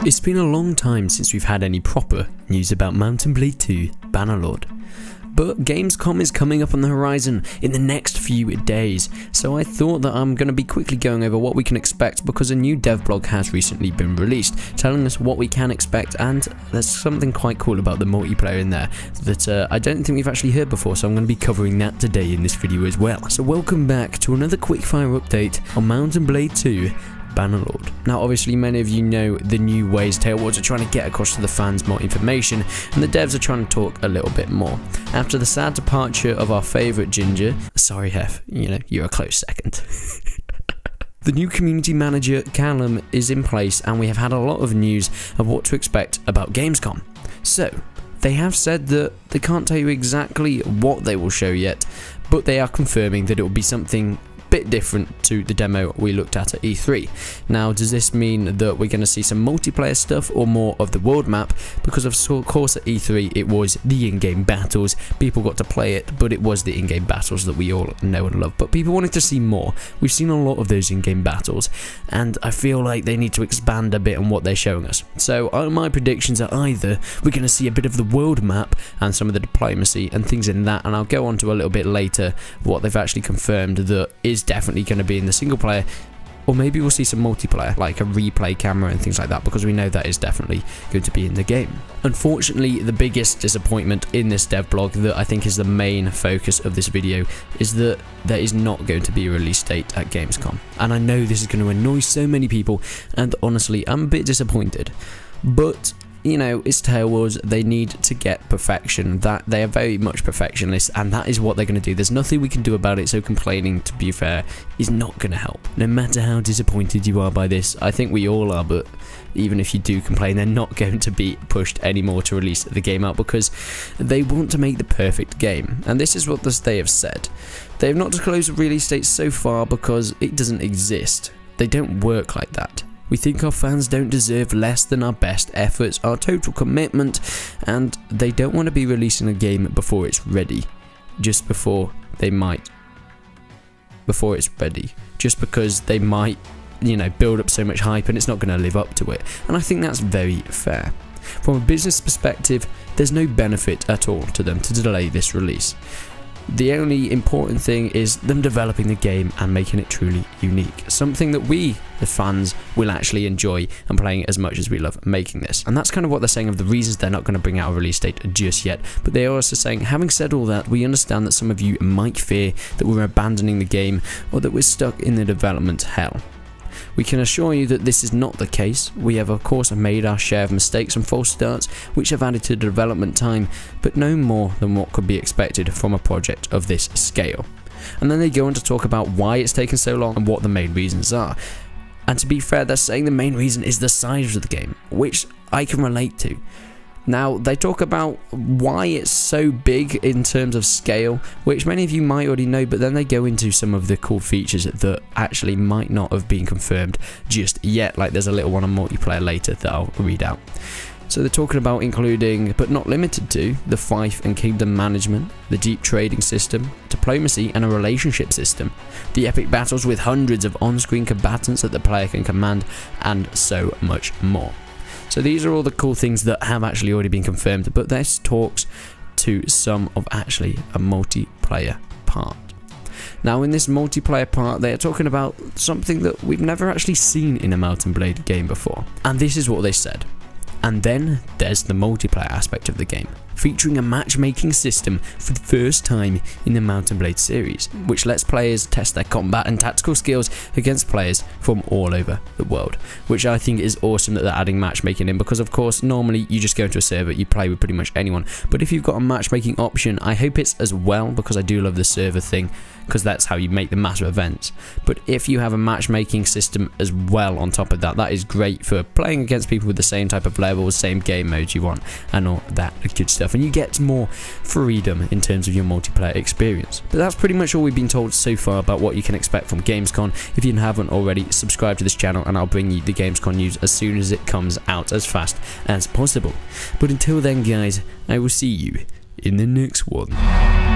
It's been a long time since we've had any proper news about Mount & Blade 2 Bannerlord, but Gamescom is coming up on the horizon in the next few days, so I thought that I'm going to be quickly going over what we can expect because a new dev blog has recently been released telling us what we can expect, and there's something quite cool about the multiplayer in there that I don't think we've actually heard before, so I'm going to be covering that today in this video as well. So welcome back to another quickfire update on Mount & Blade 2 Bannerlord. Now obviously many of you know the new ways Tailwards are trying to get across to the fans more information, and the devs are trying to talk a little bit more. After the sad departure of our favourite Ginger, sorry Hef, you know, you're a close second. The new community manager Callum is in place, and we have had a lot of news of what to expect about Gamescom. So they have said that they can't tell you exactly what they will show yet, but they are confirming that it will be something bit different to the demo we looked at E3. Now, does this mean that we're going to see some multiplayer stuff or more of the world map? Because of course at E3 it was the in-game battles, people got to play it, but it was the in-game battles that we all know and love, but people wanted to see more. We've seen a lot of those in-game battles, and I feel like they need to expand a bit on what they're showing us. So my predictions are either we're going to see a bit of the world map and some of the diplomacy and things in that, and I'll go on to a little bit later what they've actually confirmed that is definitely going to be in the single player, or maybe we'll see some multiplayer like a replay camera and things like that, because we know that is definitely going to be in the game. Unfortunately, the biggest disappointment in this dev blog that I think is the main focus of this video is that there is not going to be a release date at Gamescom, and I know this is going to annoy so many people, and honestly I'm a bit disappointed, but you know, it's Tailwards, they need to get perfection. That they are very much perfectionists, and that is what they're going to do. There's nothing we can do about it, so complaining, to be fair, is not going to help. No matter how disappointed you are by this, I think we all are, but even if you do complain, they're not going to be pushed anymore to release the game out because they want to make the perfect game. And this is what they have said. They have not disclosed a release date so far because it doesn't exist. They don't work like that. We think our fans don't deserve less than our best efforts, our total commitment, and they don't want to be releasing a game before it's ready. Just before they might. Before it's ready. Just because they might, you know, build up so much hype and it's not going to live up to it. And I think that's very fair. From a business perspective, there's no benefit at all to them to delay this release. The only important thing is them developing the game and making it truly unique. Something that we, the fans, will actually enjoy and playing it as much as we love making this. And that's kind of what they're saying of the reasons they're not going to bring out a release date just yet. But they are also saying, having said all that, we understand that some of you might fear that we're abandoning the game or that we're stuck in the development hell. We can assure you that this is not the case. We have of course made our share of mistakes and false starts which have added to the development time, but no more than what could be expected from a project of this scale. And then they go on to talk about why it's taken so long and what the main reasons are. And to be fair, they're saying the main reason is the size of the game, which I can relate to. Now, they talk about why it's so big in terms of scale, which many of you might already know, but then they go into some of the cool features that actually might not have been confirmed just yet, like there's a little one on multiplayer later that I'll read out. So they're talking about including, but not limited to, the fief and kingdom management, the deep trading system, diplomacy and a relationship system, the epic battles with hundreds of on-screen combatants that the player can command, and so much more. So these are all the cool things that have actually already been confirmed, but this talks to some of actually a multiplayer part. Now in this multiplayer part, they are talking about something that we've never actually seen in a Mount & Blade game before. And this is what they said. And then there's the multiplayer aspect of the game, featuring a matchmaking system for the first time in the Mount & Blade series, which lets players test their combat and tactical skills against players from all over the world, which I think is awesome that they're adding matchmaking in, because of course normally you just go into a server, you play with pretty much anyone, but if you've got a matchmaking option, I hope it's as well, because I do love the server thing, because that's how you make the massive events. But if you have a matchmaking system as well on top of that, that is great for playing against people with the same type of levels, same game modes you want, and all that good stuff. And you get more freedom in terms of your multiplayer experience. But that's pretty much all we've been told so far about what you can expect from Gamescom. If you haven't already, subscribe to this channel and I'll bring you the Gamescom news as soon as it comes out, as fast as possible. But until then guys, I will see you in the next one.